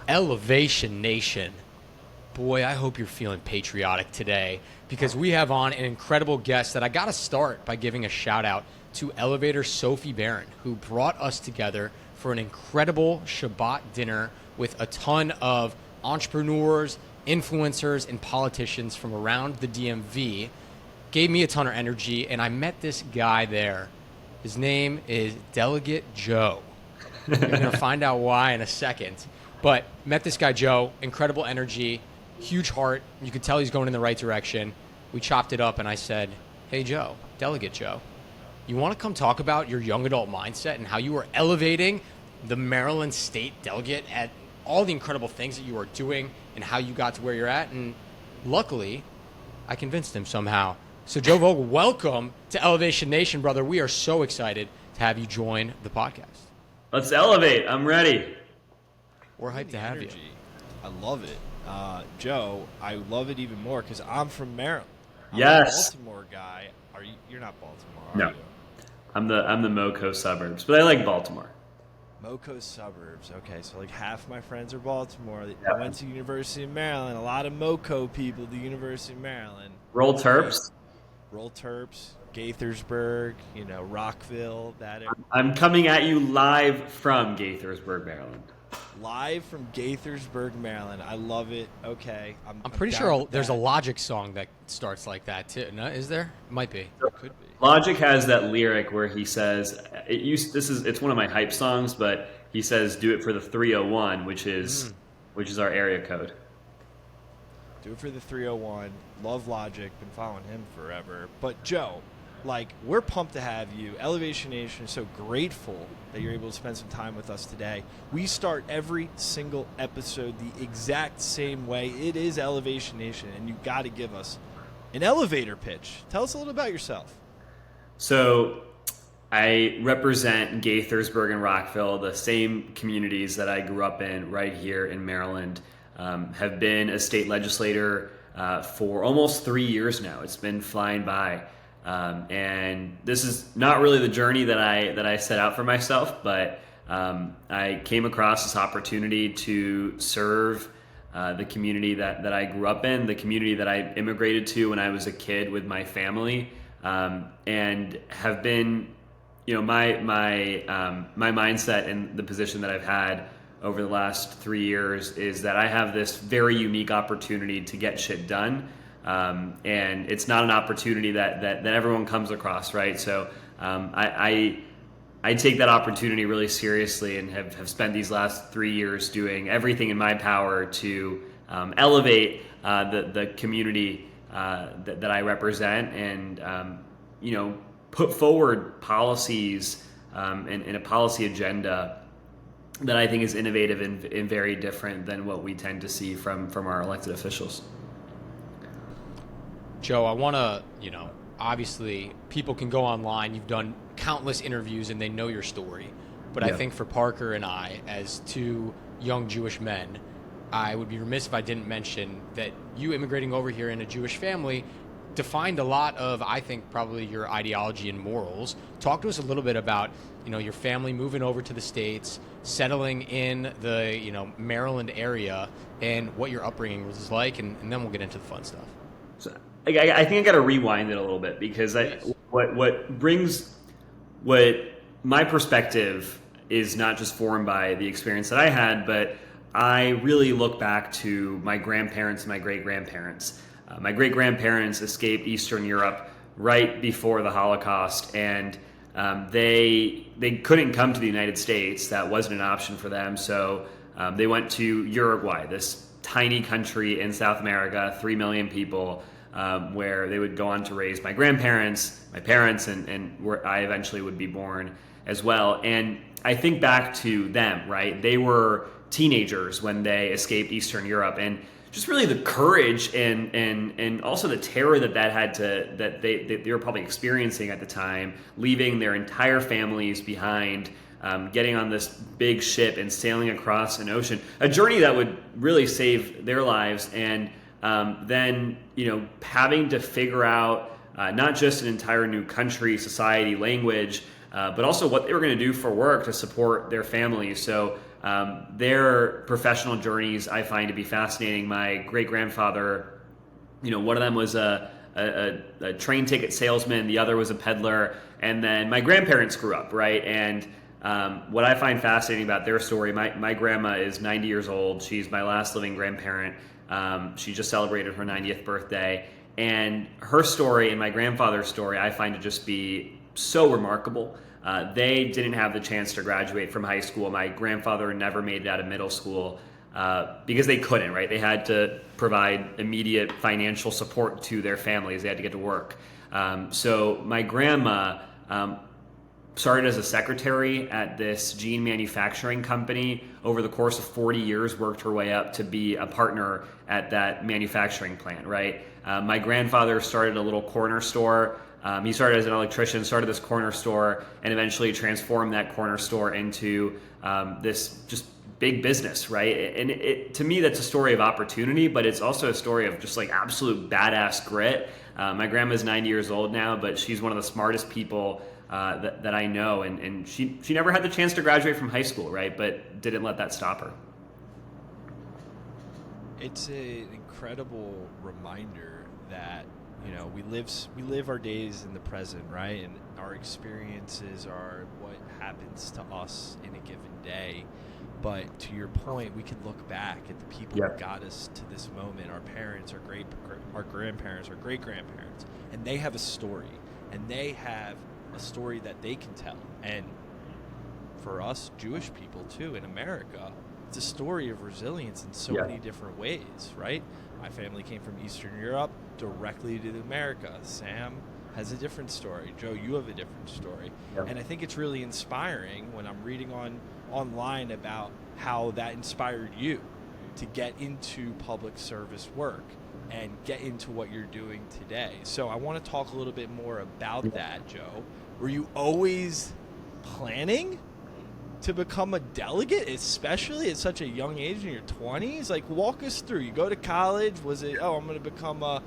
Elevation Nation. Boy, I hope you're feeling patriotic today because we have on an incredible guest that I got to start by giving a shout out to Elevator Sophie Barron, who brought us together for an incredible Shabbat dinner with a ton of entrepreneurs, influencers, and politicians from around the DMV. Gave me a ton of energy, and I met this guy there. His name is Delegate Joe. You're going to find out why in a second. But met this guy, Joe, incredible energy, huge heart. You could tell he's going in the right direction. We chopped it up, and I said, hey, Joe, Delegate Joe, you want to come talk about your young adult mindset and how you are elevating the Maryland State Delegate at all the incredible things that you are doing and how you got to where you're at? And luckily, I convinced him somehow. So, Joe Vogel, welcome to Elevation Nation, brother. We are so excited to have you join the podcast. Let's elevate. I'm ready. We're hyped to have you. I love it. Joe, I love it even more because I'm from Maryland. I'm Yes. a Baltimore guy. You're not Baltimore, No. are you? I'm the MoCo suburbs, but I like Baltimore. MoCo suburbs. Okay, so like half my friends are Baltimore. Yeah. I went to University of Maryland. A lot of MoCo people to University of Maryland. Roll Terps. Roll Terps, Gaithersburg, Rockville, that area. I'm coming at you live from Gaithersburg, Maryland. Live from Gaithersburg, Maryland. I love it. Okay. I'm pretty down sure with there's a that. Logic song that starts like that, too. No, is there? Might be. It could be. Logic has that lyric where he says, it's one of my hype songs, but he says, do it for the 301, which is our area code. Do it for the 301. Love Logic. Been following him forever. But Joe, we're pumped to have you. Elevation Nation is so grateful that you're able to spend some time with us today. We start every single episode the exact same way. It is Elevation Nation, and you got to give us an elevator pitch. Tell us a little about yourself. So I represent Gaithersburg and Rockville, the same communities that I grew up in right here in Maryland. Have been a state legislator for almost 3 years now. It's been flying by. And this is not really the journey that I set out for myself, but I came across this opportunity to serve the community that I grew up in, the community that I immigrated to when I was a kid with my family, and have been, my mindset and the position that I've had over the last 3 years is that I have this very unique opportunity to get shit done. And it's not an opportunity that everyone comes across, right? So I take that opportunity really seriously and have spent these last 3 years doing everything in my power to elevate the community that I represent and put forward policies and a policy agenda that I think is innovative and very different than what we tend to see from our elected officials. Joe, I want to, obviously people can go online. You've done countless interviews and they know your story. But Yeah. I think for Parker and I, as two young Jewish men, I would be remiss if I didn't mention that you immigrating over here in a Jewish family defined a lot of, I think, probably your ideology and morals. Talk to us a little bit about, your family moving over to the States, settling in the, Maryland area, and what your upbringing was like, and then we'll get into the fun stuff. So I think I got to rewind it a little bit because what my perspective is not just formed by the experience that I had, but I really look back to my grandparents and my great-grandparents. My great-grandparents escaped Eastern Europe right before the Holocaust, and they couldn't come to the United States. That wasn't an option for them, so they went to Uruguay, this tiny country in South America, 3 million people, where they would go on to raise my grandparents, my parents, and where I eventually would be born as well. And I think back to them, right? They were teenagers when they escaped Eastern Europe, and just really the courage and also the terror that they were probably experiencing at the time, leaving their entire families behind, getting on this big ship and sailing across an ocean, a journey that would really save their lives, and then having to figure out not just an entire new country, society, language, but also what they were going to do for work to support their families. So Their professional journeys I find to be fascinating. My great-grandfather, one of them was a train ticket salesman, the other was a peddler, and then my grandparents grew up, right? And what I find fascinating about their story, my grandma is 90 years old. She's my last living grandparent. She just celebrated her 90th birthday. And her story and my grandfather's story I find to just be so remarkable. They didn't have the chance to graduate from high school. My grandfather never made it out of middle school because they couldn't, right? They had to provide immediate financial support to their families. They had to get to work. So my grandma started as a secretary at this jean manufacturing company. Over the course of 40 years, worked her way up to be a partner at that manufacturing plant, right? My grandfather started a little corner store. He started as an electrician, started this corner store, and eventually transformed that corner store into this just big business, right? And to me, that's a story of opportunity, but it's also a story of just like absolute badass grit. My grandma's 90 years old now, but she's one of the smartest people that I know, and she never had the chance to graduate from high school, right? But didn't let that stop her. It's an incredible reminder that we live our days in the present, right? And our experiences are what happens to us in a given day. But to your point, we can look back at the people who got us to this moment, our parents, our grandparents, our great-grandparents, and they have a story, and they have a story that they can tell. And for us Jewish people too in America, it's a story of resilience in so many different ways, right? My family came from Eastern Europe directly to America. Sam has a different story. Joe, you have a different story. And I think it's really inspiring when I'm reading online about how that inspired you to get into public service work and get into what you're doing today. So I want to talk a little bit more about that, Joe. Were you always planning to become a delegate, especially at such a young age in your 20s? Like, walk us through. You go to college. Was it, I'm going to become a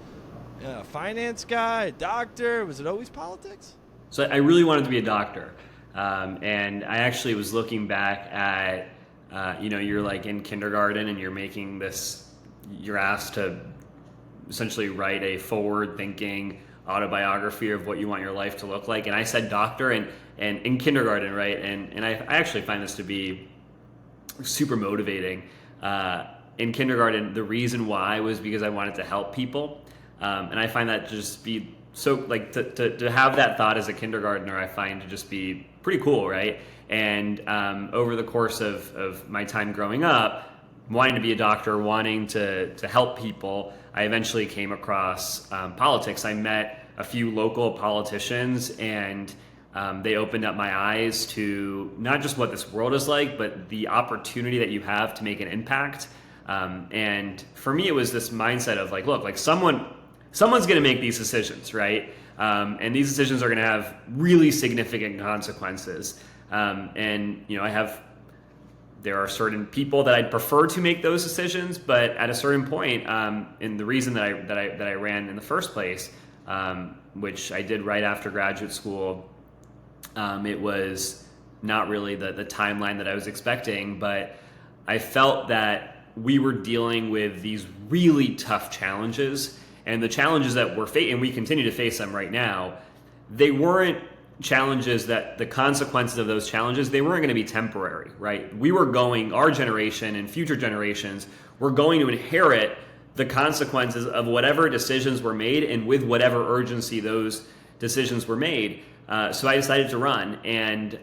finance guy, a doctor? Was it always politics? So I really wanted to be a doctor. And I actually was looking back at, you're like in kindergarten and you're asked to essentially write a forward-thinking autobiography of what you want your life to look like. And I said doctor and in kindergarten, right? And I actually find this to be super motivating. In kindergarten, the reason why was because I wanted to help people. And I find that to just be so, like, to have that thought as a kindergartner, I find to just be pretty cool, right? And over the course of my time growing up, wanting to be a doctor, wanting to help people, I eventually came across politics. I met a few local politicians, and they opened up my eyes to not just what this world is like, but the opportunity that you have to make an impact. And for me, it was this mindset of like, look, like someone's going to make these decisions, right? And these decisions are going to have really significant consequences. And there are certain people that I'd prefer to make those decisions, but at a certain point, and the reason that I ran in the first place, which I did right after graduate school, it was not really the timeline that I was expecting, but I felt that we were dealing with these really tough challenges, and the challenges that we're facing, and we continue to face them right now, they weren't challenges that the consequences of those challenges, they weren't going to be temporary, right? Our generation and future generations were going to inherit the consequences of whatever decisions were made and with whatever urgency those decisions were made. So I decided to run, and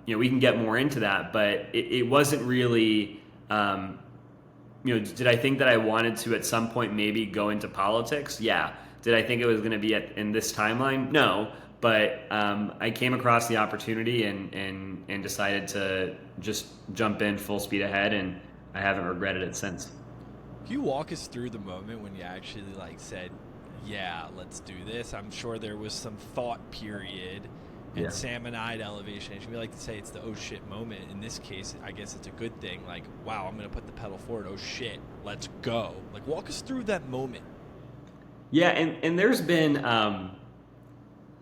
we can get more into that, but it wasn't really, did I think that I wanted to at some point maybe go into politics? Yeah. Did I think it was going to be in this timeline? No. But I came across the opportunity and decided to just jump in full speed ahead, and I haven't regretted it since. Can you walk us through the moment when you actually said, yeah, let's do this? I'm sure there was some thought period, and Sam and I at Elevation, we like to say it's the oh shit moment. In this case, I guess it's a good thing. Like, wow, I'm going to put the pedal forward. Oh shit, let's go. Like, walk us through that moment. Yeah, and there's been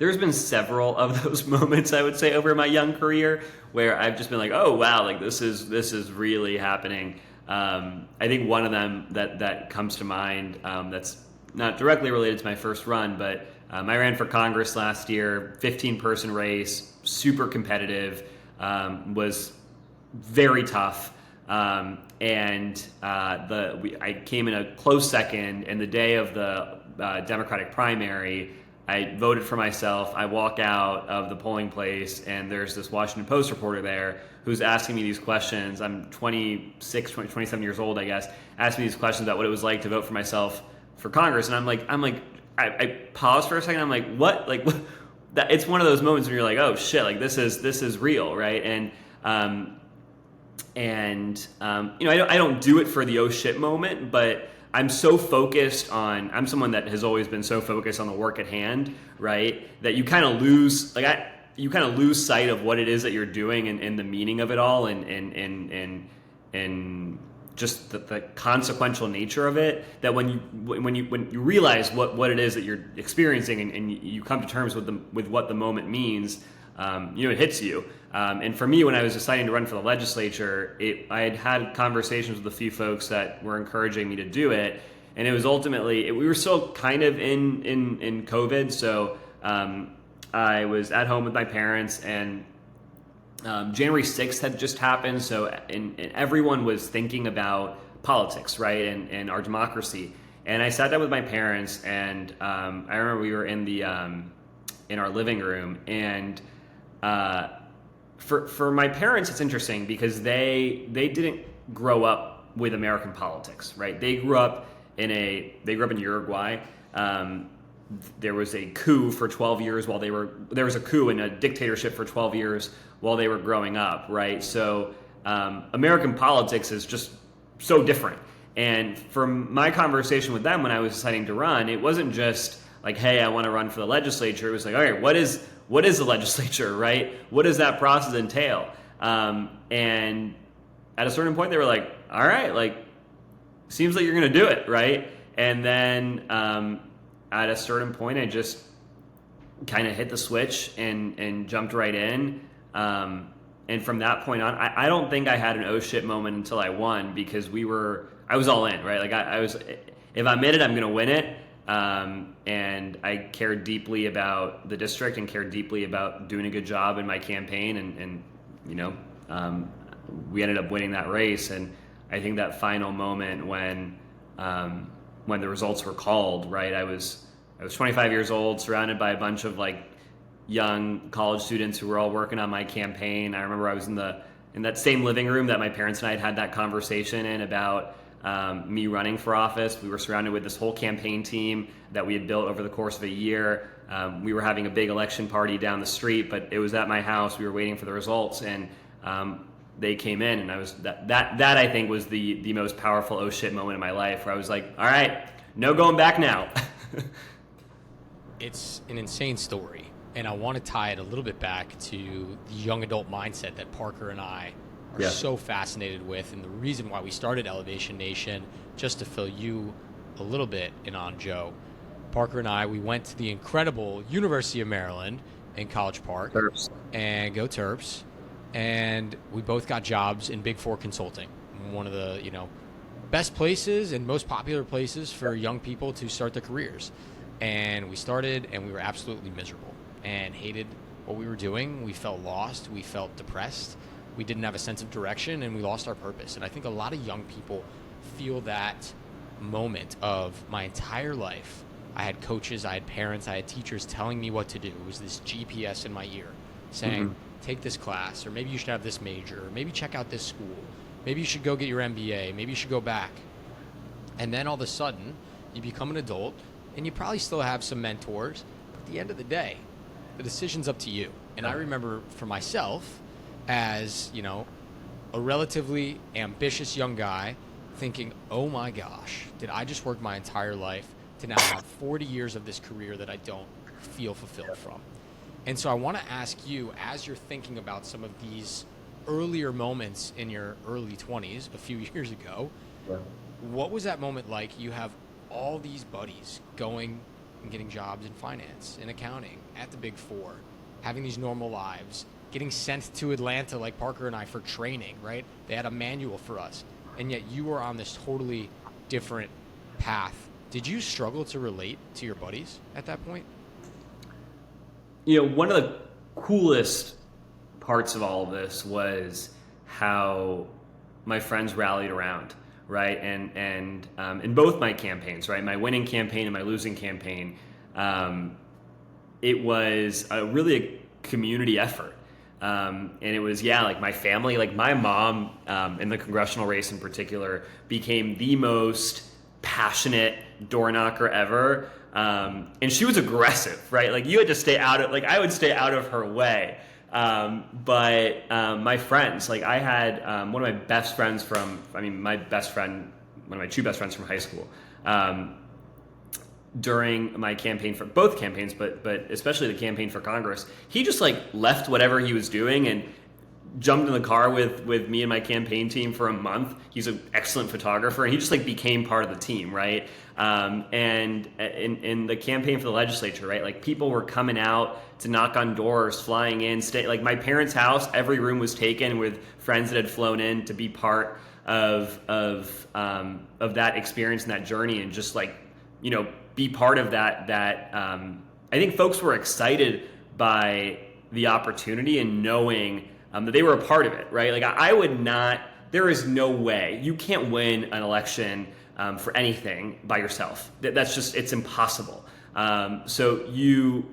there's been several of those moments, I would say, over my young career where I've just been like, oh wow, like this is really happening. I think one of them that comes to mind, that's not directly related to my first run, but I ran for Congress last year, 15-person race, super competitive, was very tough. I came in a close second, and the day of the Democratic primary, I voted for myself. I walk out of the polling place, and there's this Washington Post reporter there who's asking me these questions. I'm 27 years old, I guess, asking me these questions about what it was like to vote for myself for Congress. And I paused for a second. I'm like, what? Like, what? It's one of those moments where you're like, oh shit, like this is real, right? And I don't do it for the oh shit moment, but I'm so focused on, I'm someone that has always been so focused on the work at hand, right? That you kind of lose, lose sight of what it is that you're doing and the meaning of it all and just the consequential nature of it. That when you realize what it is that you're experiencing and you come to terms with what the moment means, it hits you. And for me, when I was deciding to run for the legislature, I had conversations with a few folks that were encouraging me to do it. And it was ultimately, we were still kind of in COVID. So I was at home with my parents, and January 6th had just happened. So and everyone was thinking about politics, right? And our democracy. And I sat down with my parents, and I remember we were in our living room, and for my parents, it's interesting because they didn't grow up with American politics, right? They grew up in Uruguay. There was a coup for 12 years there was a coup and a dictatorship for 12 years while they were growing up, right? So American politics is just so different. And from my conversation with them when I was deciding to run, it wasn't just like, hey, I want to run for the legislature. It was like, all right, what is the legislature, right? What does that process entail? And at a certain point, they were like, all right, like, seems like you're going to do it, right? And then at a certain point, I just kind of hit the switch and jumped right in. And from that point on, I don't think I had an oh shit moment until I won, because I was all in, right? Like I was, if I'm in it, I'm going to win it. And I cared deeply about the district and cared deeply about doing a good job in my campaign. And we ended up winning that race. And I think that final moment when the results were called, right? I was 25 years old, surrounded by a bunch of like young college students who were all working on my campaign. I remember I was in that same living room that my parents and I had that conversation in about me running for office. We were surrounded with this whole campaign team that we had built over the course of a year. We were having a big election party down the street, but it was at my house. We were waiting for the results, and they came in, and I was that I think was the most powerful oh shit moment in my life, where I was like, all right, no going back now. It's an insane story, and I want to tie it a little bit back to the young adult mindset that Parker and I are so fascinated with, and the reason why we started Elevation Nation. Just to fill you a little bit in on Joe, Parker and I, we went to the incredible University of Maryland in College Park. Terps. And go Terps, and we both got jobs in Big Four consulting, one of the best places and most popular places for young people to start their careers. And we started, and we were absolutely miserable and hated what we were doing. We felt lost. We felt depressed. We didn't have a sense of direction, and we lost our purpose. And I think a lot of young people feel that moment of, my entire life, I had coaches, I had parents, I had teachers telling me what to do. It was this GPS in my ear saying, take this class, or maybe you should have this major, or maybe check out this school. Maybe you should go get your MBA. Maybe you should go back. And then all of a sudden, you become an adult, and you probably still have some mentors. But at the end of the day, the decision's up to you. And I remember for myself, as a relatively ambitious young guy, thinking, oh my gosh, did I just work my entire life to now have 40 years of this career that I don't feel fulfilled from? And so I want to ask you, as you're thinking about some of these earlier moments in your early 20s, a few years ago, what was that moment like? You have all these buddies going and getting jobs in finance, in accounting, at the Big Four, having these normal lives, getting sent to Atlanta like Parker and I for training, right? They had a manual for us. And yet you were on this totally different path. Did you struggle to relate to your buddies at that point? One of the coolest parts of all of this was how my friends rallied around, right? And in both my campaigns, right? My winning campaign and my losing campaign, it was really a community effort. And it was, like my family, like my mom, in the congressional race in particular, became the most passionate door knocker ever. And she was aggressive, right? Like you had to stay out of, like I would stay out of her way. But my friends, like I had one of my best friends one of my two best friends from high school, during my campaign for both campaigns, but especially the campaign for Congress, he just like left whatever he was doing and jumped in the car with me and my campaign team for a month. He's an excellent photographer, and he just like became part of the team, right? And in the campaign for the legislature, right, like people were coming out to knock on doors, flying in, like my parents' house, every room was taken with friends that had flown in to be part of that experience and that journey, and just like be part of that. I think folks were excited by the opportunity and knowing that they were a part of it, right? Like I would not. There is no way you can't win an election for anything by yourself. That's just, it's impossible. So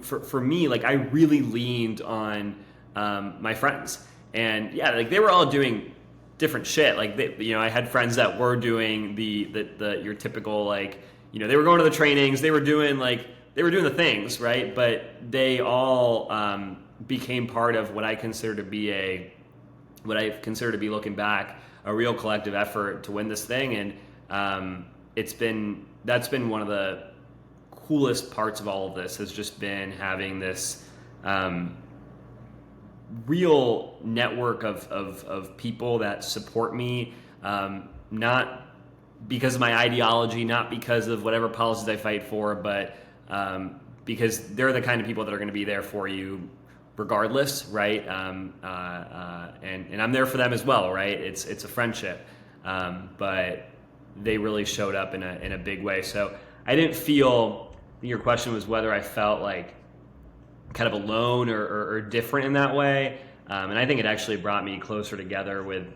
for me, like I really leaned on my friends, and like they were all doing different shit. Like I had friends that were doing the your typical like. They were going to the trainings, they were doing the things, right? But they all became part of what I consider to be looking back, a real collective effort to win this thing. And that's been one of the coolest parts of all of this, has just been having this real network of people that support me, not because of my ideology, not because of whatever policies I fight for, but because they're the kind of people that are going to be there for you regardless, right? And I'm there for them as well, right? It's a friendship, but they really showed up in a big way. So I didn't feel, your question was whether I felt like kind of alone or different in that way. And I think it actually brought me closer together with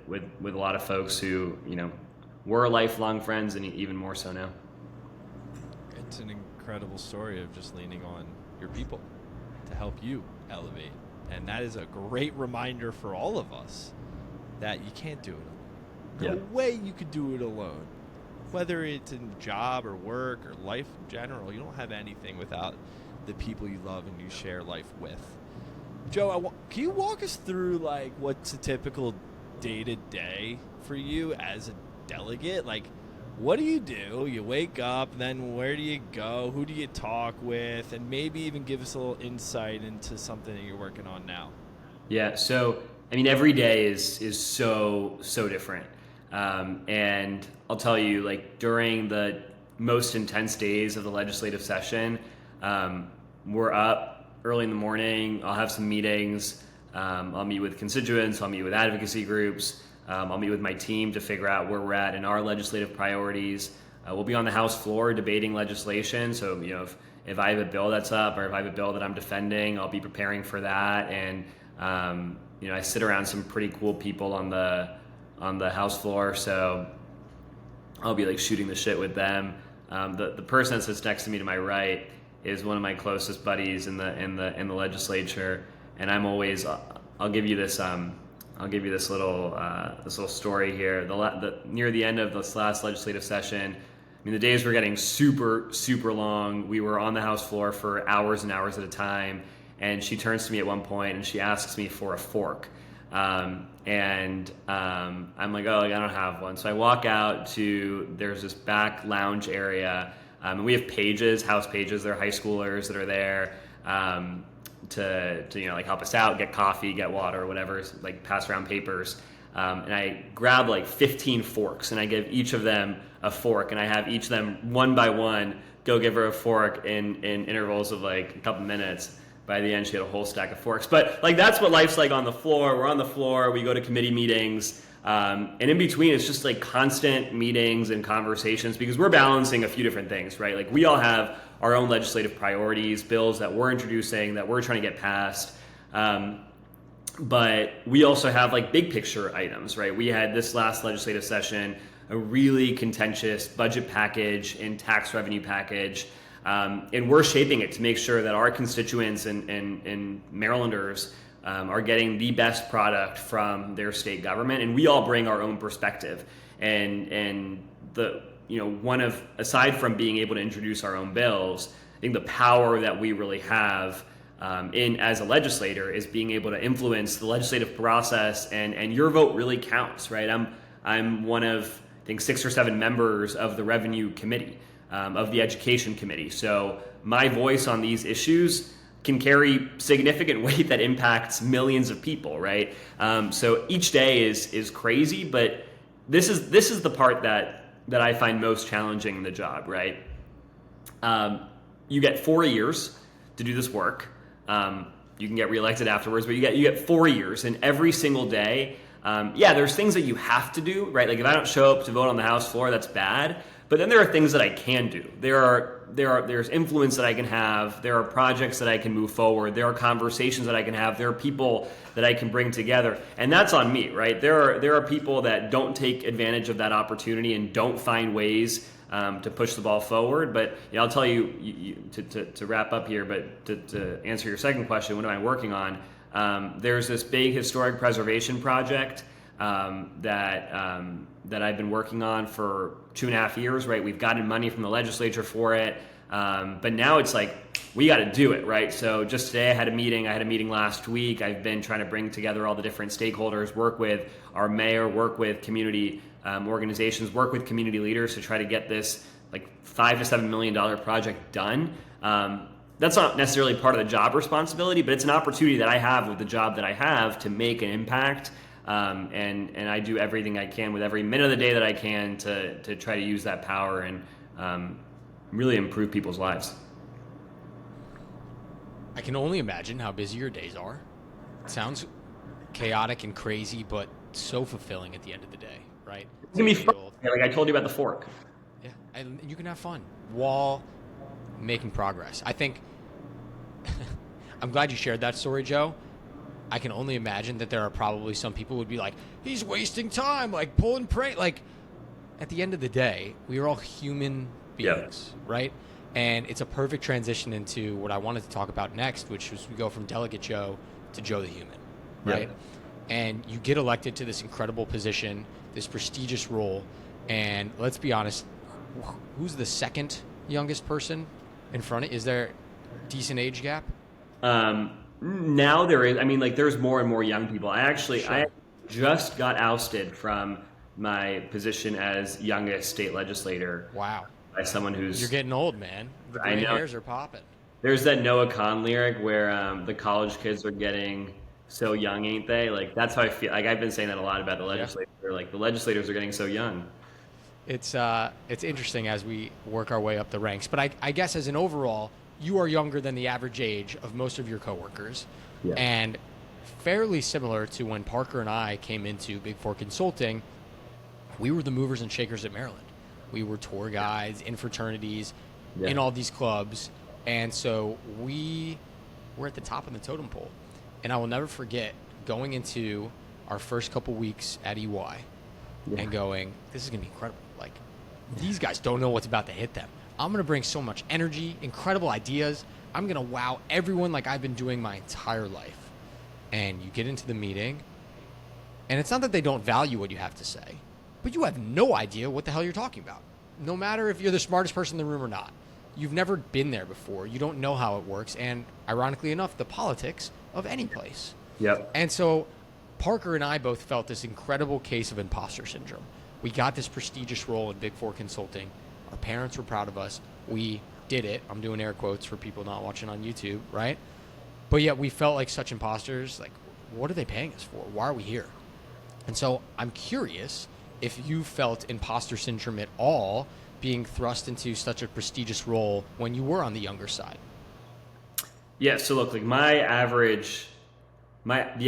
a lot of folks who, were lifelong friends, and even more so now. It's an incredible story of just leaning on your people to help you elevate. And that is a great reminder for all of us that you can't do it alone. No way you could do it alone. Whether it's in job or work or life in general, you don't have anything without the people you love and you share life with. Joe, can you walk us through like what's a typical day-to-day for you as a delegate? Like, what do? You wake up, then where do you go? Who do you talk with? And maybe even give us a little insight into something that you're working on now. Yeah, so every day is so different, and I'll tell you, like during the most intense days of the legislative session, we're up early in the morning. I'll have some meetings. I'll meet with constituents. I'll meet with advocacy groups. I'll meet with my team to figure out where we're at in our legislative priorities. We'll be on the House floor debating legislation. So, if I have a bill that's up, or if I have a bill that I'm defending, I'll be preparing for that. And, I sit around some pretty cool people on the House floor. So I'll be like shooting the shit with them. The person that sits next to me to my right is one of my closest buddies in the legislature. And I'm always, I'll give you this little story here. Near the end of this last legislative session, the days were getting super, super long. We were on the House floor for hours and hours at a time. And she turns to me at one point and she asks me for a fork. I'm like, oh, I don't have one. So I walk out there's this back lounge area. And we have pages, house pages. They're high schoolers that are there. To like help us out, get coffee, get water, whatever, like pass around papers. And I grab like 15 forks, and I give each of them a fork, and I have each of them one by one go give her a fork in intervals of like a couple minutes. By the end, she had a whole stack of forks. But like that's what life's like on the floor. We're on the floor. We go to committee meetings. And in between, it's just like constant meetings and conversations because we're balancing a few different things, right? Like we all have our own legislative priorities, bills that we're introducing, that we're trying to get passed. But we also have like big picture items, right? We had this last legislative session, a really contentious budget package and tax revenue package. And we're shaping it to make sure that our constituents and Marylanders are getting the best product from their state government, and we all bring our own perspective. And the aside from being able to introduce our own bills, I think the power that we really have as a legislator is being able to influence the legislative process, and your vote really counts, right? I'm one of I think 6 or 7 members of the Revenue Committee, of the Education Committee. So my voice on these issues can carry significant weight that impacts millions of people, right? So each day is crazy, but this is the part that I find most challenging in the job, right? You get 4 years to do this work. You can get reelected afterwards, but you get 4 years, and every single day, there's things that you have to do, right? Like if I don't show up to vote on the House floor, that's bad. But then there are things that I can do. There's influence that I can have. There are projects that I can move forward. There are conversations that I can have. There are people that I can bring together, and that's on me, right? There are people that don't take advantage of that opportunity and don't find ways to push the ball forward. But I'll tell you to wrap up here. But to answer your second question, what am I working on? There's this big historic preservation project that I've been working on for 2.5 years, right? We've gotten money from the legislature for it. But now it's like, we got to do it, right? So just today I had a meeting last week. I've been trying to bring together all the different stakeholders, work with our mayor, work with community organizations, work with community leaders to try to get this like $5 to $7 million project done. That's not necessarily part of the job responsibility, but it's an opportunity that I have with the job that I have to make an impact. And I do everything I can with every minute of the day that I can to try to use that power and really improve people's lives. I can only imagine how busy your days are. It sounds chaotic and crazy, but so fulfilling at the end of the day, right? It's going to be fun. Like I told you about the fork. Yeah, and you can have fun while making progress. I think I'm glad you shared that story, Joe. I can only imagine that there are probably some people who would be like, he's wasting time, like pulling prank. Like, at the end of the day, we are all human beings, right? And it's a perfect transition into what I wanted to talk about next, which was we go from Delegate Joe to Joe the human, right? And you get elected to this incredible position, this prestigious role, and let's be honest, who's the second youngest person in front of? Is there a decent age gap? Now there is. I mean, like there's more and more young people. I just got ousted from my position as youngest state legislator. Wow. By someone who's... You're getting old, man. The gray hairs are popping. There's that Noah Kahn lyric where the college kids are getting so young, ain't they? Like that's how I feel. Like I've been saying that a lot about the legislature. Like the legislators are getting so young. It's interesting as we work our way up the ranks. But I guess as an overall, you are younger than the average age of most of your coworkers. Yeah. And fairly similar to when Parker and I came into Big Four Consulting, we were the movers and shakers at Maryland. We were tour guides in fraternities, in all these clubs. And so we were at the top of the totem pole. And I will never forget going into our first couple weeks at EY and going, this is going to be incredible. Like, these guys don't know what's about to hit them. I'm going to bring so much energy, incredible ideas. I'm going to wow everyone like I've been doing my entire life. And you get into the meeting, and it's not that they don't value what you have to say, but you have no idea what the hell you're talking about. No matter if you're the smartest person in the room or not. You've never been there before. You don't know how it works. And ironically enough, the politics of any place. Yep. And so Parker and I both felt this incredible case of imposter syndrome. We got this prestigious role in Big Four Consulting. Our parents were proud of us. We did it. I'm doing air quotes for people not watching on YouTube, right? But yet we felt like such imposters. Like, what are they paying us for? Why are we here? And so I'm curious if you felt imposter syndrome at all being thrust into such a prestigious role when you were on the younger side. Yeah, so look, like the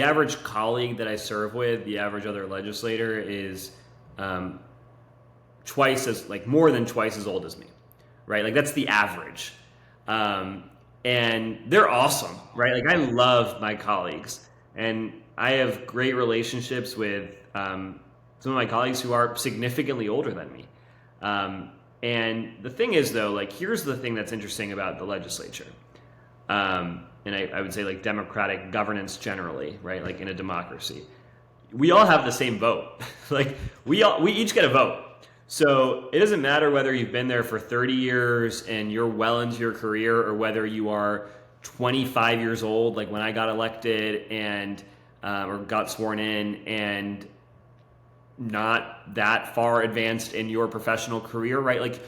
average colleague that I serve with, the average other legislator is more than twice as old as me, right? Like that's the average. And they're awesome, right? Like I love my colleagues, and I have great relationships with some of my colleagues who are significantly older than me. And the thing is, though, like here's the thing that's interesting about the legislature. And I would say like democratic governance generally, right? Like in a democracy, we all have the same vote. Like we each get a vote. So it doesn't matter whether you've been there for 30 years and you're well into your career, or whether you are 25 years old, like when I got elected and or got sworn in, and not that far advanced in your professional career, right? Like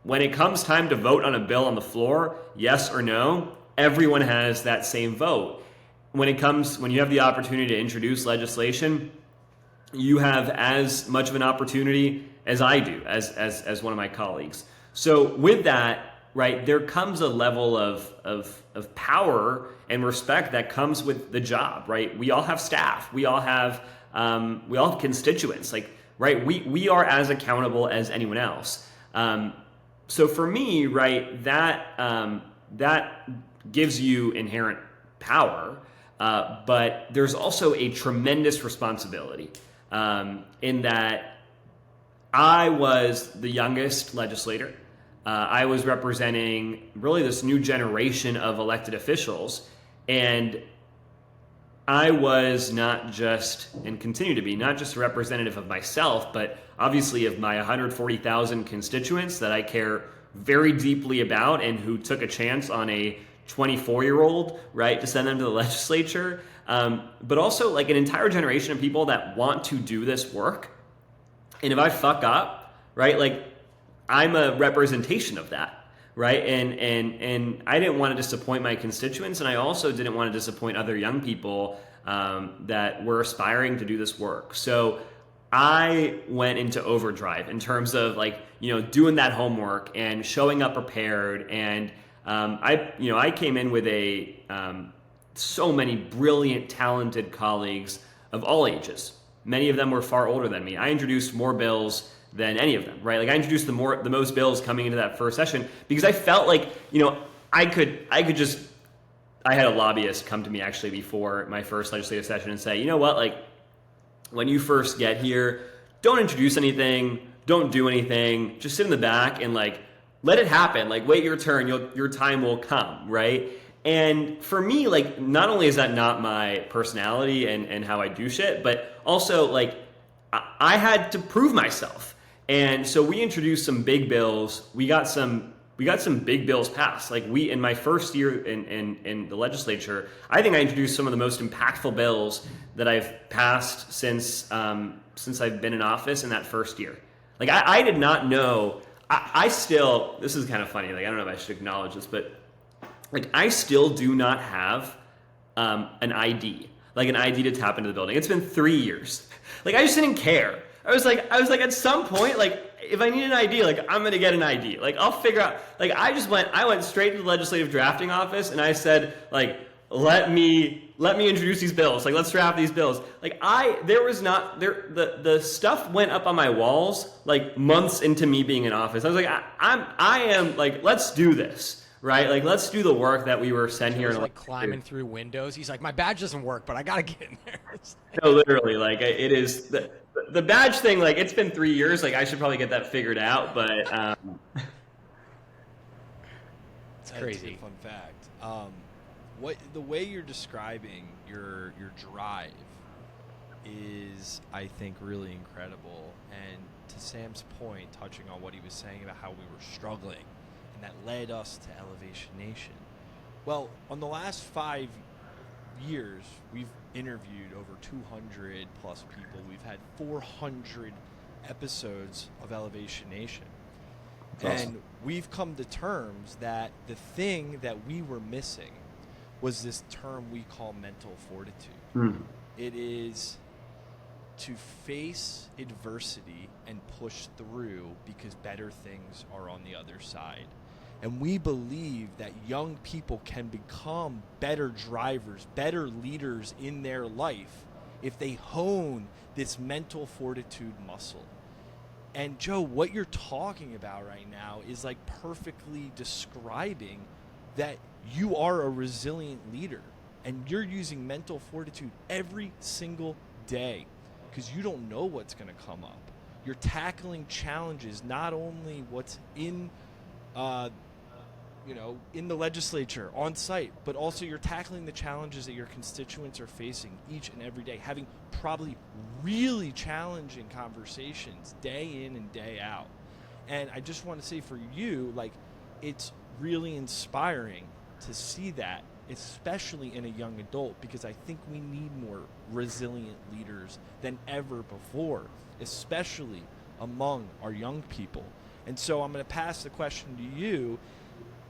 when it comes time to vote on a bill on the floor, yes or no, everyone has that same vote. When you have the opportunity to introduce legislation, you have as much of an opportunity as I do, as one of my colleagues. So with that, right, there comes a level of power and respect that comes with the job, right? We all have staff. We all have constituents. Like, right, we are as accountable as anyone else. So for me, right, that gives you inherent power, but there's also a tremendous responsibility in that I was the youngest legislator. I was representing really this new generation of elected officials, and I was not just, and continue to be, not just a representative of myself, but obviously of my 140,000 constituents that I care very deeply about, and who took a chance on a 24-year-old, right, to send them to the legislature, but also like an entire generation of people that want to do this work. And if I fuck up, right, like I'm a representation of that, right? And I didn't want to disappoint my constituents, and I also didn't want to disappoint other young people that were aspiring to do this work. So I went into overdrive in terms of like, doing that homework and showing up prepared. And I came in with so many brilliant, talented colleagues of all ages. Many of them were far older than me. I introduced more bills than any of them, right? Like I introduced the most bills coming into that first session because I felt like, I had a lobbyist come to me actually before my first legislative session and say, you know what, like when you first get here, don't introduce anything, don't do anything, just sit in the back and like, let it happen. Like wait your turn, your time will come, right? And for me, like, not only is that not my personality and how I do shit, but also like I had to prove myself. And so we introduced some big bills. We got some big bills passed. Like in my first year in the legislature, I think I introduced some of the most impactful bills that I've passed since I've been in office in that first year. Like I did not know, I still, this is kind of funny. Like, I don't know if I should acknowledge this, but like I still do not have an ID, like an ID to tap into the building. It's been 3 years. Like I just didn't care. I was like at some point, like if I need an ID, like I'm gonna get an ID. Like I'll figure out. Like I went straight to the legislative drafting office and I said, like, let me introduce these bills. Like let's draft these bills. Like the stuff went up on my walls like months into me being in office. I was like, I am like, let's do this. Right, like let's do the work that we were sent here. He's like climbing through windows. He's like, my badge doesn't work, but I gotta get in there. No, literally, like it is the badge thing. Like it's been 3 years. Like I should probably get that figured out. But it's crazy. Fun fact. The way you're describing your drive is, I think, really incredible. And to Sam's point, touching on what he was saying about how we were struggling. And that led us to Elevation Nation. Well, on the last 5 years, we've interviewed over 200 plus people. We've had 400 episodes of Elevation Nation. That's awesome. We've come to terms that the thing that we were missing was this term we call mental fortitude. Mm. It is to face adversity and push through because better things are on the other side. And we believe that young people can become better drivers, better leaders in their life if they hone this mental fortitude muscle. And Joe, what you're talking about right now is like perfectly describing that you are a resilient leader and you're using mental fortitude every single day because you don't know what's going to come up. You're tackling challenges, not only what's in in the legislature on site, but also you're tackling the challenges that your constituents are facing each and every day, having probably really challenging conversations day in and day out. And I just want to say for you, like, it's really inspiring to see that, especially in a young adult, because I think we need more resilient leaders than ever before, especially among our young people. And so I'm going to pass the question to you.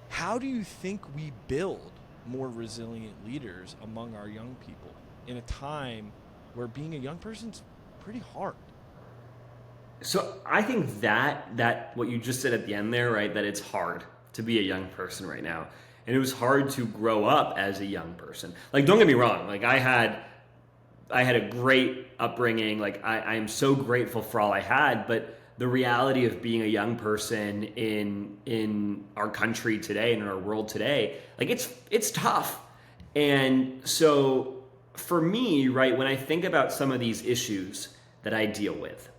How do you think we build more resilient leaders among our young people in a time where being a young person's pretty hard? So I think that what you just said at the end there, right, that it's hard to be a young person right now. And it was hard to grow up as a young person. Like, don't get me wrong. Like, I had a great upbringing. Like, I'm so grateful for all I had, but the reality of being a young person in our country today and in our world today, like, it's tough. And so for me, right, when I think about some of these issues that I deal with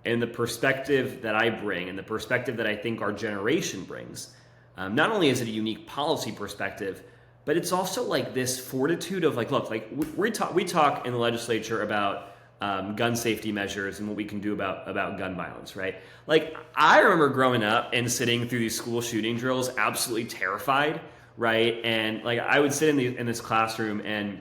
and the perspective that I bring and the perspective that I think our generation brings, not only is it a unique policy perspective, but it's also like this fortitude of like, look, like we talk in the legislature about gun safety measures and what we can do about gun violence, right? Like, I remember growing up and sitting through these school shooting drills absolutely terrified, right? And like, I would sit in this classroom and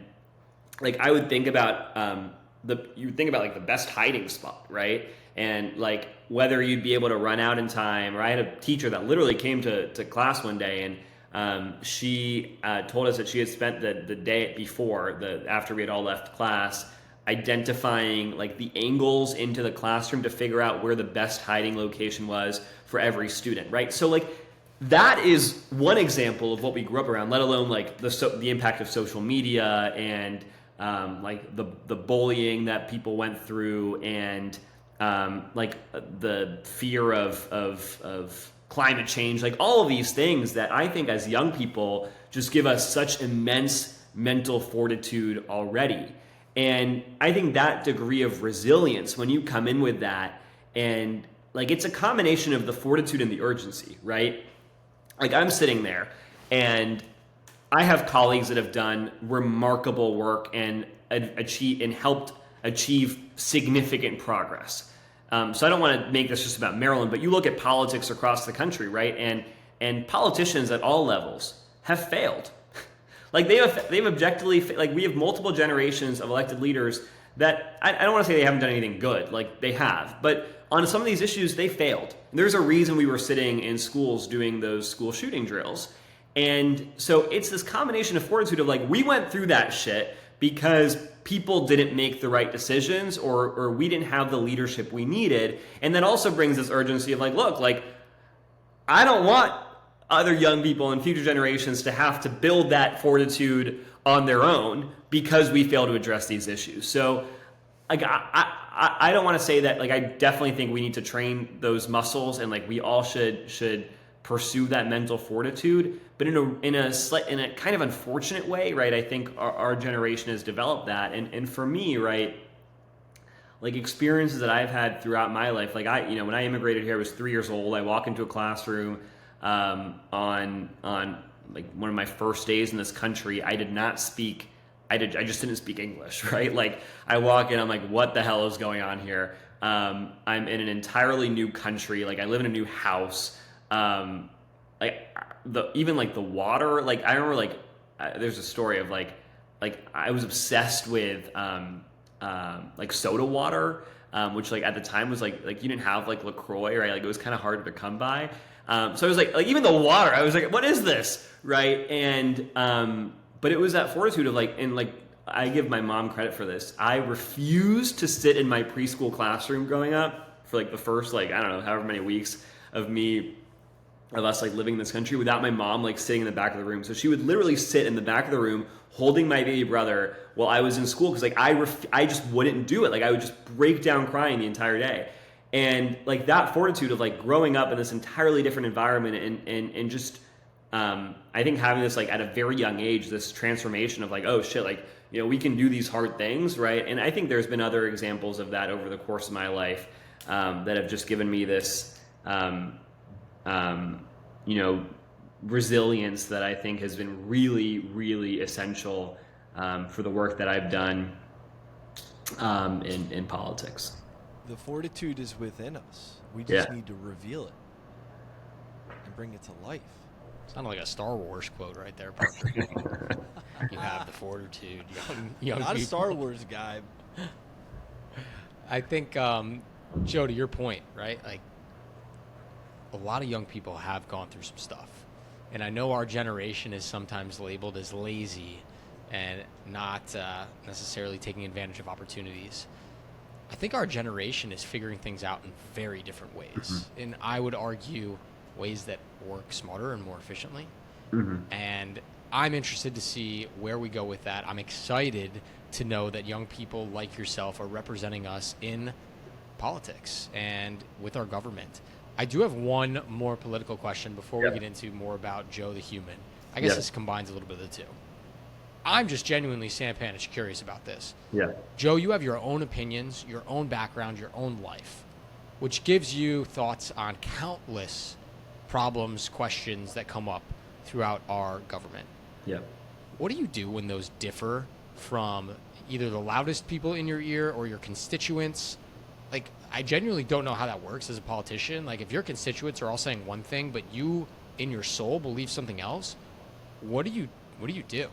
like, I would think about like the best hiding spot, right? And like whether you'd be able to run out in time. Or I had a teacher that literally came to class one day and she told us that she had spent the day before, after we had all left class, identifying like the angles into the classroom to figure out where the best hiding location was for every student, right? So like, that is one example of what we grew up around, let alone like the impact of social media and like the bullying that people went through and like the fear of climate change, like all of these things that I think as young people just give us such immense mental fortitude already. And I think that degree of resilience, when you come in with that, and like, it's a combination of the fortitude and the urgency, right? Like, I'm sitting there and I have colleagues that have done remarkable work and helped achieve significant progress. So I don't want to make this just about Maryland, but you look at politics across the country, right? And politicians at all levels have failed. Like, they've objectively, like, we have multiple generations of elected leaders that I don't want to say they haven't done anything good, like they have, but on some of these issues they failed. There's a reason we were sitting in schools doing those school shooting drills. And so it's this combination of fortitude of like, we went through that shit because people didn't make the right decisions or we didn't have the leadership we needed. And that also brings this urgency of like, look, like, I don't want other young people and future generations to have to build that fortitude on their own because we fail to address these issues. So like, I don't want to say that, like, I definitely think we need to train those muscles and like we all should pursue that mental fortitude, but in a kind of unfortunate way, right? I think our generation has developed that. And for me, right, like experiences that I've had throughout my life, like when I immigrated here, I was 3 years old. I walk into a classroom on like one of my first days in this country. I just didn't speak English, right? Like, I walk in, I'm like, what the hell is going on here? I'm in an entirely new country. Like, I live in a new house. Even the water, like, I remember like, there's a story of like I was obsessed with, like soda water, which like at the time was like you didn't have like LaCroix, right? Like, it was kind of harder to come by. So I was like even the water, I was like, what is this? Right. And, but it was that fortitude of like, and like, I give my mom credit for this. I refused to sit in my preschool classroom growing up for like the first, like, I don't know, however many weeks of us like living in this country without my mom like sitting in the back of the room. So she would literally sit in the back of the room holding my baby brother while I was in school, because like I just wouldn't do it. Like I would just break down crying the entire day. And like that fortitude of like growing up in this entirely different environment and just I think having this like at a very young age, this transformation of like, oh shit, like, you know, we can do these hard things, right? And I think there's been other examples of that over the course of my life that have just given me this you know, resilience that I think has been really, really essential for the work that I've done in politics. The fortitude is within us. We just need to reveal it and bring it to life. Sounded like a Star Wars quote right there, Parker. You have the fortitude, young Not people. a Star Wars guy. I think, Joe, to your point, right? Like, a lot of young people have gone through some stuff. And I know our generation is sometimes labeled as lazy and not necessarily taking advantage of opportunities. I think our generation is figuring things out in very different ways. Mm-hmm. And I would argue ways that work smarter and more efficiently. Mm-hmm. And I'm interested to see where we go with that. I'm excited to know that young people like yourself are representing us in politics and with our government. I do have one more political question before we get into more about Joe the human. I guess this combines a little bit of the two. I'm just genuinely Sam Panich curious about this. Yeah. Joe, you have your own opinions, your own background, your own life, which gives you thoughts on countless problems, questions that come up throughout our government. Yeah. What do you do when those differ from either the loudest people in your ear or your constituents? Like, I genuinely don't know how that works as a politician. Like, if your constituents are all saying one thing, but you, in your soul, believe something else, what do you do?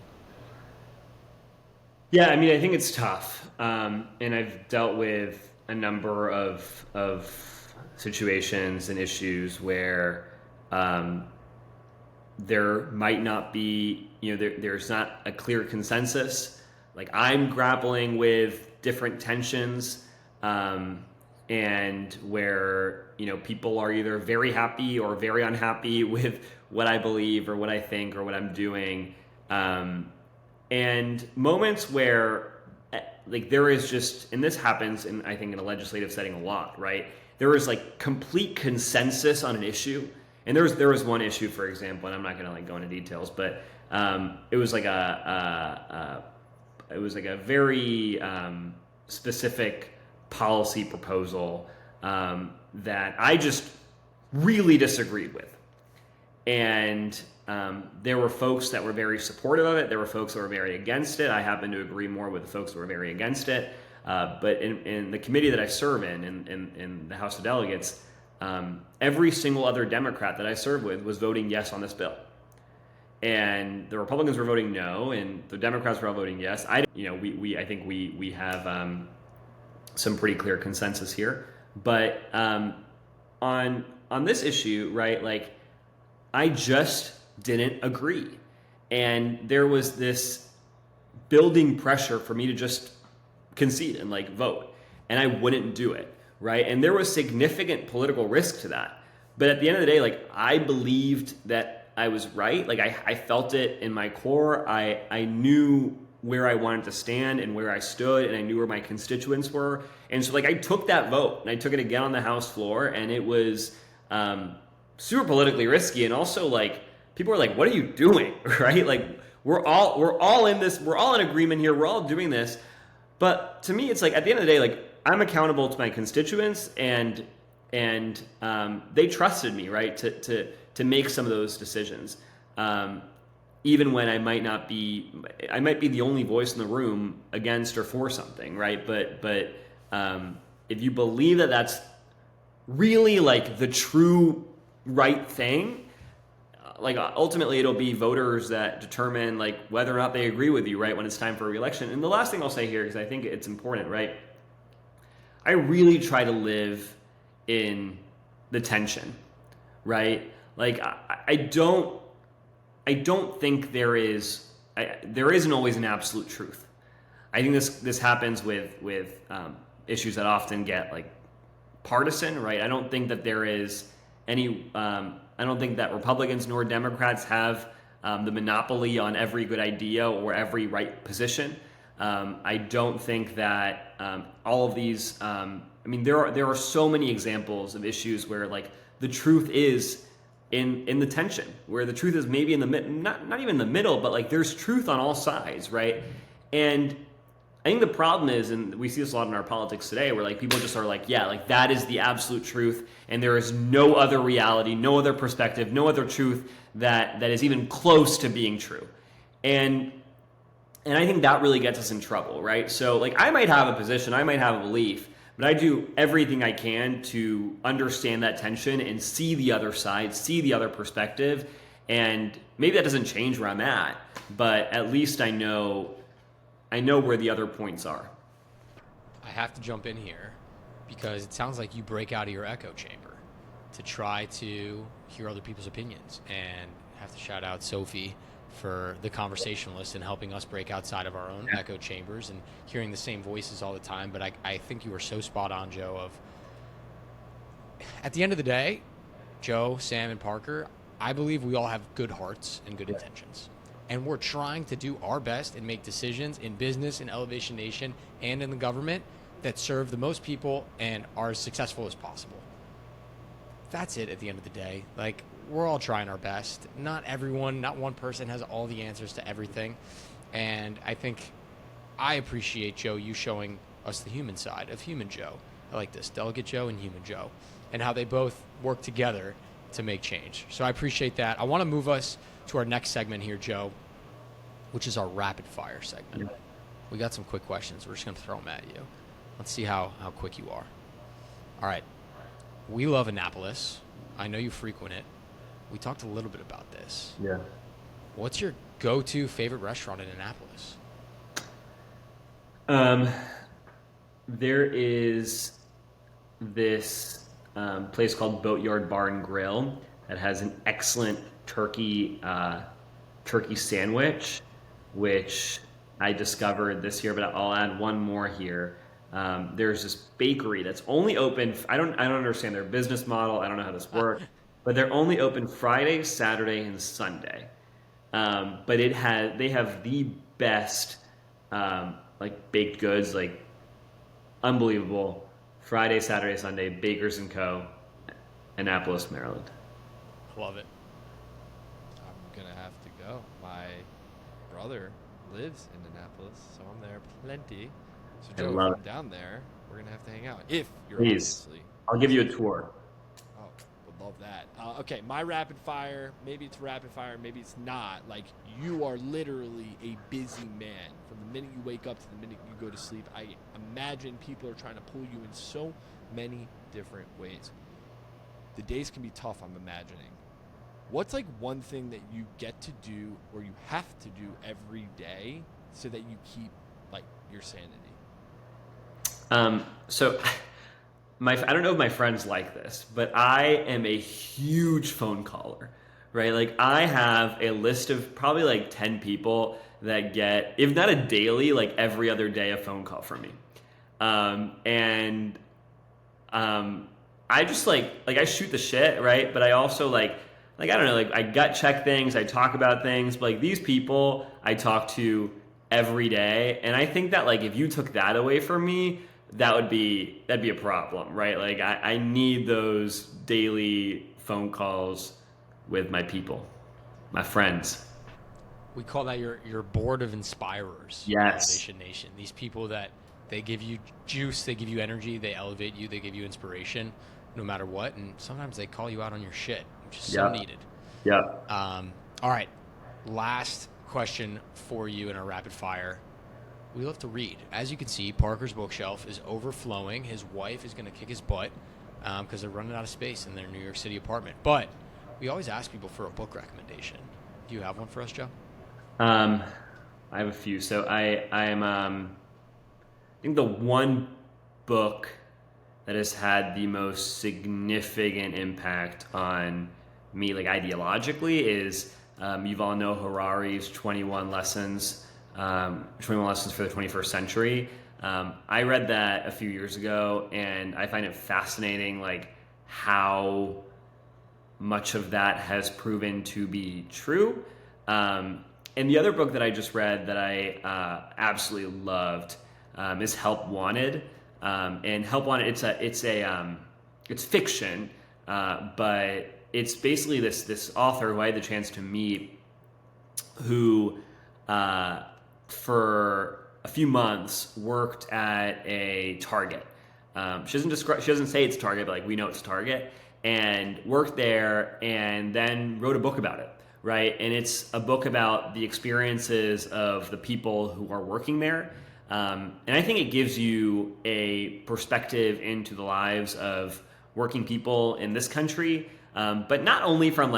Yeah, I mean, I think it's tough, and I've dealt with a number of situations and issues where there might not be, you know, there's not a clear consensus. Like, I'm grappling with different tensions. And where, you know, people are either very happy or very unhappy with what I believe or what I think or what I'm doing. And moments where, like, there is just, and this happens in, I think, in a legislative setting a lot, right? There is like complete consensus on an issue. And there was one issue, for example, and I'm not going to like go into details, but it was like a very specific policy proposal that I just really disagreed with. And there were folks that were very supportive of it. There were folks that were very against it. I happen to agree more with the folks that were very against it. But in the committee that I serve in the House of Delegates, every single other Democrat that I served with was voting yes on this bill. And the Republicans were voting no, and the Democrats were all voting yes. I think we have some pretty clear consensus here. But on this issue, right, like, I just didn't agree. And there was this building pressure for me to just concede and like vote. And I wouldn't do it, right? And there was significant political risk to that. But at the end of the day, like, I believed that I was right. Like, I felt it in my core. I knew where I wanted to stand and where I stood, and I knew where my constituents were. And so, like, I took that vote, and I took it again on the House floor, and it was super politically risky. And also, like, people were like, what are you doing, right? Like, we're all in this, we're all in agreement here, we're all doing this. But to me, it's like, at the end of the day, like, I'm accountable to my constituents, and they trusted me, right, to make some of those decisions. Even when I might be the only voice in the room against or for something, right? But if you believe that that's really like the true right thing, like, ultimately it'll be voters that determine like whether or not they agree with you, right, when it's time for a re-election. And the last thing I'll say here, because I think it's important, right? I really try to live in the tension, right? Like, I don't think there isn't always an absolute truth. I think this happens with issues that often get like partisan, right? I don't think that there is any. I don't think that Republicans nor Democrats have the monopoly on every good idea or every right position. I don't think that all of these. I mean, there are so many examples of issues where like the truth is in the tension, where the truth is maybe in the not even in the middle, but like there's truth on all sides, right? And I think the problem is, and we see this a lot in our politics today, where like people just are like, yeah, like that is the absolute truth, and there is no other reality, no other perspective, no other truth that is even close to being true. And I think that really gets us in trouble, right? So like I might have a position, I might have a belief, but I do everything I can to understand that tension and see the other side, see the other perspective. And maybe that doesn't change where I'm at, but at least I know where the other points are. I have to jump in here because it sounds like you break out of your echo chamber to try to hear other people's opinions, and have to shout out Sophie for the conversationalist and helping us break outside of our own echo chambers and hearing the same voices all the time. But I think you were so spot on, Joe, of at the end of the day, Joe, Sam, and Parker, I believe we all have good hearts and good intentions. And we're trying to do our best and make decisions in business, in Elevation Nation, and in the government that serve the most people and are as successful as possible. That's it at the end of the day. Like, we're all trying our best. Not everyone, not one person has all the answers to everything. And I think I appreciate, Joe, you showing us the human side of Human Joe. I like this, Delegate Joe and Human Joe, and how they both work together to make change. So I appreciate that. I want to move us to our next segment here, Joe, which is our rapid fire segment. Yeah. We got some quick questions. We're just going to throw them at you. Let's see how quick you are. All right. We love Annapolis. I know you frequent it. We talked a little bit about this. Yeah. What's your go-to favorite restaurant in Annapolis? There is this place called Boatyard Bar and Grill that has an excellent turkey sandwich, which I discovered this year, but I'll add one more here. There's this bakery that's only open. I don't understand their business model. I don't know how this works, but they're only open Friday, Saturday, and Sunday. But they have the best like baked goods, like unbelievable. Friday, Saturday, Sunday, Bakers and Co., Annapolis, Maryland. Love it. I'm gonna have to go. My brother lives in Annapolis, so I'm there plenty. So Joe, if I'm down there, we're gonna have to hang out. If you're Please. Obviously. I'll give you a tour. Oh, would love that. Okay, my rapid fire. Maybe it's rapid fire, maybe it's not. Like, you are literally a busy man from the minute you wake up to the minute you go to sleep. I imagine people are trying to pull you in so many different ways. The days can be tough, I'm imagining. What's like one thing that you get to do or you have to do every day so that you keep like your sanity? So I don't know if my friends like this, but I am a huge phone caller, right? Like, I have a list of probably like 10 people that get, if not a daily, like every other day, a phone call from me. I just like I shoot the shit, right? But I also like I don't know, like I gut check things, I talk about things, but like these people I talk to every day, and I think that like if you took that away from me, that'd be a problem, right? Like I need those daily phone calls with my people, my friends. We call that your board of inspirers. Yes. Elevation Nation. These people that they give you juice, they give you energy, they elevate you, they give you inspiration, no matter what. And sometimes they call you out on your shit, which is so needed. Yeah. All right. Last question for you in our rapid fire. We love to read. As you can see, Parker's bookshelf is overflowing. His wife is going to kick his butt because they're running out of space in their New York City apartment. But we always ask people for a book recommendation. Do you have one for us, Joe? I have a few. So I think the one book that has had the most significant impact on me, like ideologically, is Yuval Noah Harari's 21 Lessons 21 Lessons for the 21st Century. I read that a few years ago, and I find it fascinating, like how much of that has proven to be true. And the other book that I just read that I absolutely loved is Help Wanted. And Help Wanted, it's fiction, but it's basically this author who I had the chance to meet, who for a few months worked at a Target. She doesn't say it's Target, but like we know it's Target, and worked there, and then wrote a book about it. Right, and it's a book about the experiences of the people who are working there, and I think it gives you a perspective into the lives of working people in this country, but not only from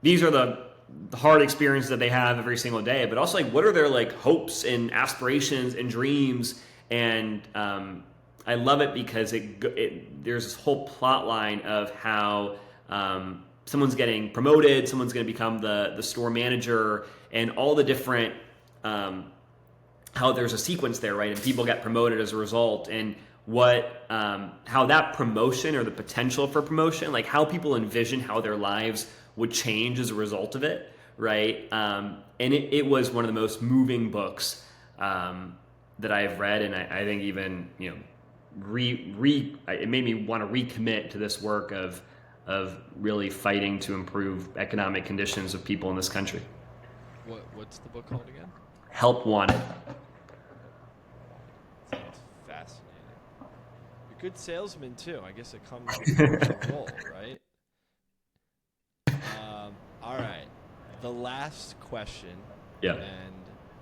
these are the hard experiences that they have every single day, but also like what are their like hopes and aspirations and dreams, and I love it because there's this whole plot line of how someone's getting promoted, someone's going to become the store manager, and all the different, how there's a sequence there, right? And people get promoted as a result, and how that promotion or the potential for promotion, like how people envision how their lives would change as a result of it, right? And it was one of the most moving books that I've read, and I think even, it made me want to recommit to this work of really fighting to improve economic conditions of people in this country. What's the book called again? Help Wanted. Sounds fascinating. You're a good salesman too. I guess it comes with the role, right? All right. The last question. Yeah. And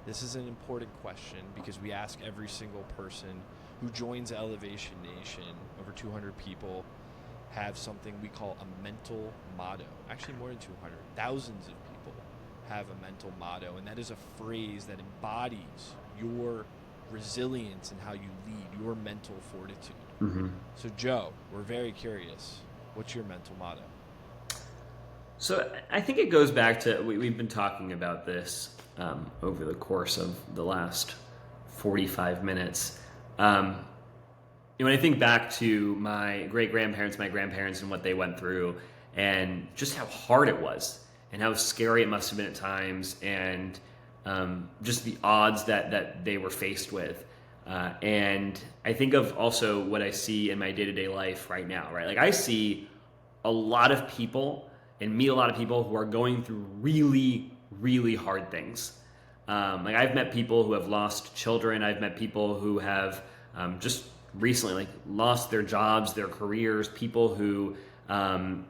this is an important question because we ask every single person who joins Elevation Nation, over 200 people, have something we call a mental motto. Actually, more than 200. Thousands of people have a mental motto, and that is a phrase that embodies your resilience and how you lead, your mental fortitude. Mm-hmm. So, Joe, we're very curious. What's your mental motto? So I think it goes back to, we've been talking about this over the course of the last 45 minutes. When I think back to my great-grandparents, my grandparents, and what they went through, and just how hard it was, and how scary it must have been at times, and just the odds that they were faced with. And I think of also what I see in my day-to-day life right now, right? Like I see a lot of people and meet a lot of people who are going through really, really hard things. Like I've met people who have lost children. I've met people who have just recently like lost their jobs, their careers, people who have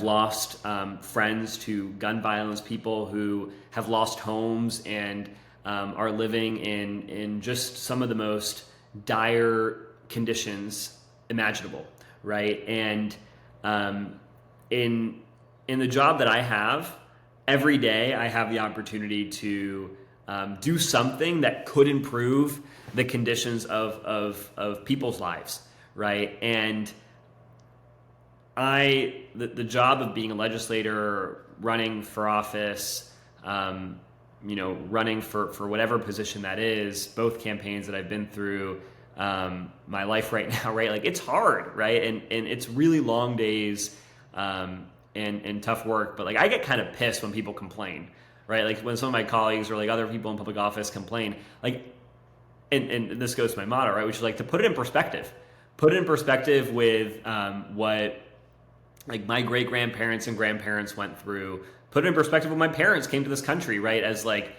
lost friends to gun violence, people who have lost homes and are living in just some of the most dire conditions imaginable, right? And in the job that I have, every day I have the opportunity to do something that could improve the conditions of people's lives, right? And the job of being a legislator, running for office, running for whatever position that is, both campaigns that I've been through, my life right now, right? Like it's hard, right? And it's really long days, and tough work, but like I get kind of pissed when people complain, right? Like when some of my colleagues or like other people in public office complain, like, and this goes to my motto, right? Which is like to put it in perspective with what like my great grandparents and grandparents went through, put it in perspective when my parents came to this country, right? As like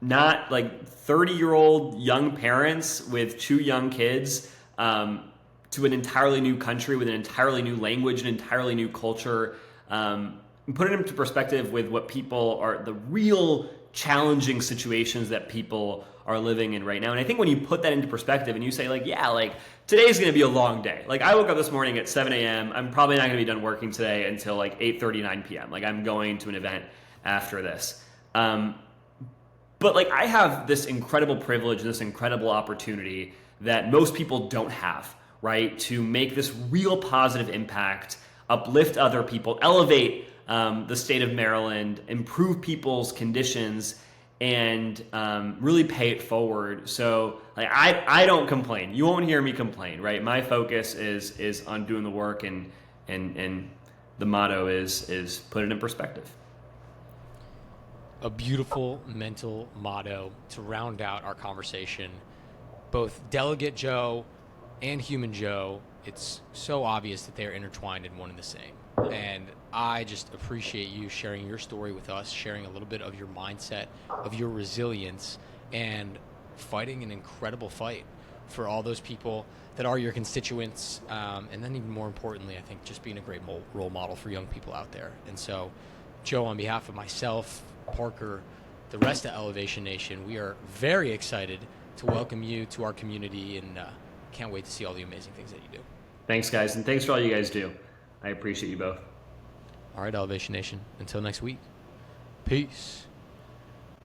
not like 30-year-old young parents with 2 young kids, to an entirely new country with an entirely new language, an entirely new culture, put it into perspective with what people are, the real challenging situations that people are living in right now. And I think when you put that into perspective and you say like, yeah, like today's going to be a long day. Like I woke up this morning at 7 a.m. I'm probably not going to be done working today until like 8:39 p.m. Like I'm going to an event after this. But like I have this incredible privilege and this incredible opportunity that most people don't have, right? To make this real positive impact, uplift other people, elevate the state of Maryland, improve people's conditions. and really pay it forward. So like I don't complain. You won't hear me complain, right? My focus is on doing the work, and the motto is put it in perspective. A beautiful mental motto to round out our conversation. Both Delegate Joe and Human Joe, it's so obvious that they're intertwined in one and the same. And I just appreciate you sharing your story with us, sharing a little bit of your mindset, of your resilience, and fighting an incredible fight for all those people that are your constituents. And then even more importantly, I think just being a great role model for young people out there. And so, Joe, on behalf of myself, Parker, the rest of Elevation Nation, we are very excited to welcome you to our community, and can't wait to see all the amazing things that you do. Thanks, guys, and thanks for all you guys do. I appreciate you both. All right, Elevation Nation, until next week, peace.